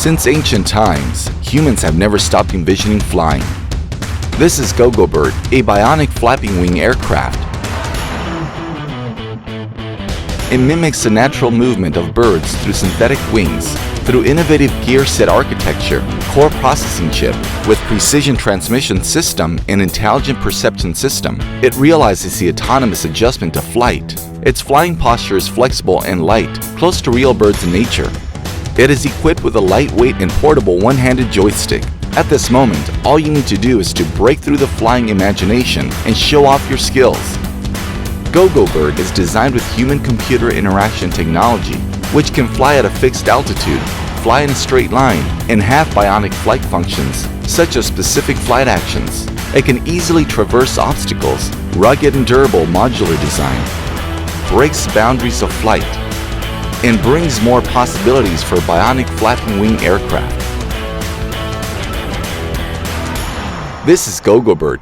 Since ancient times, humans have never stopped envisioning flying. This is GOGO Bird, a bionic flapping wing aircraft. It mimics the natural movement of birds through synthetic wings, through innovative gear set architecture, core processing chip, with precision transmission system and intelligent perception system. It realizes the autonomous adjustment to flight. Its flying posture is flexible and light, close to real birds in nature. It is equipped with a lightweight and portable one-handed joystick. At this moment, all you need to do is to break through the flying imagination and show off your skills. GOGO Bird is designed with human-computer interaction technology, which can fly at a fixed altitude, fly in a straight line, and have bionic flight functions, such as specific flight actions. It can easily traverse obstacles, rugged and durable modular design, breaks boundaries of flight, and brings more possibilities for bionic flapping wing aircraft. This is GOGO Bird.